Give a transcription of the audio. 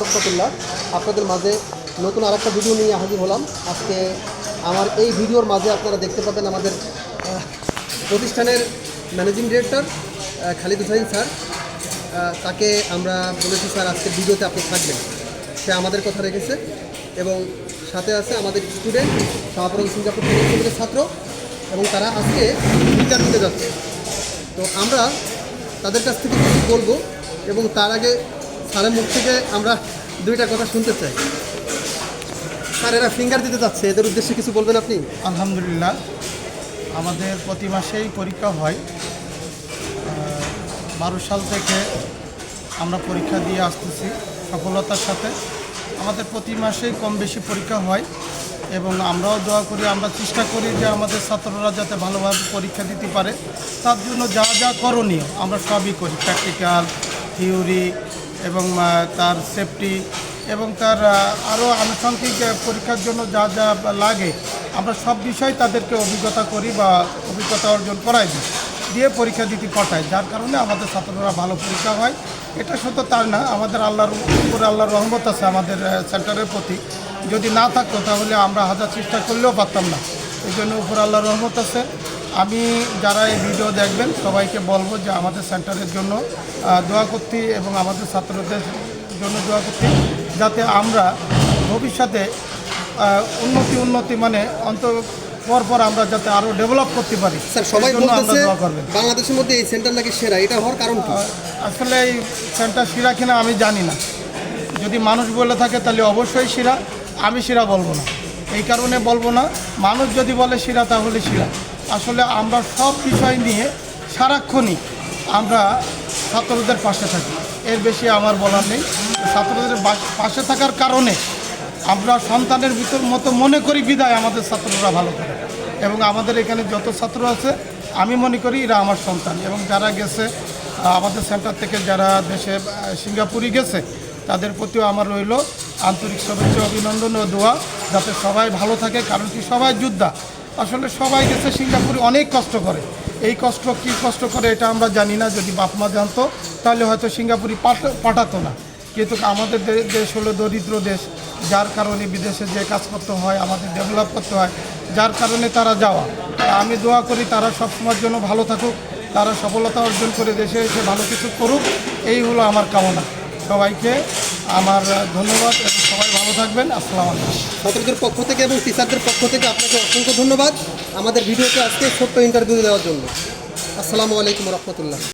রহমতুল্লাহ। আপনাদের মাঝে নতুন আরেকটা ভিডিও নিয়ে হাজির হলাম। আজকে আমার এই ভিডিওর মাঝে আপনারা দেখতে পাবেন আমাদের প্রতিষ্ঠানের managing director Khalid Hussain sir. তাকে আমরা বলেছি স্যার আজকের ভিডিওতে আপনি থাকবেন, সে আমাদের কথা রেখেছে। এবং সাথে আছে আমাদের স্টুডেন্ট শাহপুর সিঙ্গাপুর থেকে ছাত্র, এবং তারা আজকে ইন্টারভিউতে যাচ্ছে। তো আমরা তাদের কাছ থেকে কিছু বলবো, এবং তার আগে স্যারের মুখ থেকে আমরা দুইটা কথা শুনতে চাই। স্যার, এরা ফিঙ্গার দিতে যাচ্ছে, এদের উদ্দেশ্যে কিছু বলবেন আপনি? আলহামদুলিল্লাহ, আমাদের প্রতি মাসেই পরীক্ষা হয়। 12 সাল থেকে আমরা পরীক্ষা দিয়ে আসতেছি সফলতার সাথে। আমাদের প্রতি মাসেই কম বেশি পরীক্ষা হয়, এবং আমরাও দোয়া করি, আমরা চেষ্টা করি যে আমাদের ছাত্ররা যাতে ভালোভাবে পরীক্ষা দিতে পারে। তার জন্য যা যা করণীয় আমরা সবই করি, প্র্যাকটিক্যাল, থিওরি, এবং তার সেফটি, এবং তার আরও আনুষঙ্গিক পরীক্ষার জন্য যা যা লাগে আমরা সব বিষয় তাদেরকে অভিজ্ঞতা করি বা অভিজ্ঞতা অর্জন করাই দিই, দিয়ে পরীক্ষা দিতে পাঠাই। যার কারণে আমাদের ছাত্ররা ভালো পরীক্ষা হয়। এটা শুধু তার না, আমাদের আল্লাহর উপরে আল্লাহর রহমত আছে আমাদের সেন্টারের প্রতি। যদি না থাকতো তাহলে আমরা হাজার চেষ্টা করলেও পারতাম না। এই জন্য উপরে আল্লাহর রহমত আছে। আমি যারা এই ভিডিও দেখবেন সবাইকে বলবো যে আমাদের সেন্টারের জন্য দোয়া করতে, এবং আমাদের ছাত্রদের জন্য দোয়া করতে, যাতে আমরা ভবিষ্যতে উন্নতি মানে পর আমরা যাতে আরও ডেভেলপ করতে পারি। স্যার, সবাই বলতেছে বাংলাদেশের মধ্যে এই সেন্টার নাকি সেরা, এটা হওয়ার কারণ কি? আসলে এই সেন্টার সেরা কিনা আমি জানি না। যদি মানুষ বলে থাকে তাহলে অবশ্যই সেরা, আমি সেরা বলবো না। এই কারণে বলবো না, মানুষ যদি বলে সেরা তাহলে সেরা। আসলে আমরা সব বিষয় নিয়ে সারাক্ষণই আমরা ছাত্রদের পাশে থাকি, এর বেশি আমার বলার নেই। ছাত্রদের পাশে থাকার কারণে আমরা সন্তানের ভিতর মতো মনে করি, বিদায় আমাদের ছাত্ররা ভালো করে। এবং আমাদের এখানে যত ছাত্র আছে আমি মনে করি এরা আমার সন্তান। এবং যারা গেছে আমাদের সেন্টার থেকে, যারা দেশে সিঙ্গাপুরে গেছে, তাদের প্রতিও আমার রইল আন্তরিক শুভেচ্ছা, অভিনন্দন ও দোয়া, যাতে সবাই ভালো থাকে। কারণ কি, সবাই যোদ্ধা। আসলে সবাই গেছে সিঙ্গাপুরে, অনেক কষ্ট করে। এই কষ্ট কী কষ্ট করে এটা আমরা জানি না। যদি বাপ মা জানতো তাহলে হয়তো সিঙ্গাপুরে পাঠাতো না। কিন্তু আমাদের দেশ হলো দরিদ্র দেশ, যার কারণে বিদেশে যে কাজ করতে হয়, আমাদের ডেভেলপ করতে হয়, যার কারণে তারা যাওয়া। আমি দোয়া করি তারা সবসময়ের জন্য ভালো থাকুক, তারা সফলতা অর্জন করে দেশে এসে ভালো কিছু করুক, এই হলো আমার কামনা। সবাইকে আমার ধন্যবাদ, এবং সবাই ভালো থাকবেন। আসসালামু আলাইকুম। ছাত্রদের পক্ষ থেকে এবং টিচারদের পক্ষ থেকে আপনাকে অসংখ্য ধন্যবাদ আমাদের ভিডিওতে আজকে ছোট্ট ইন্টারভিউ দেওয়ার জন্য। আসসালামু আলাইকুম রহমতুল্লাহ।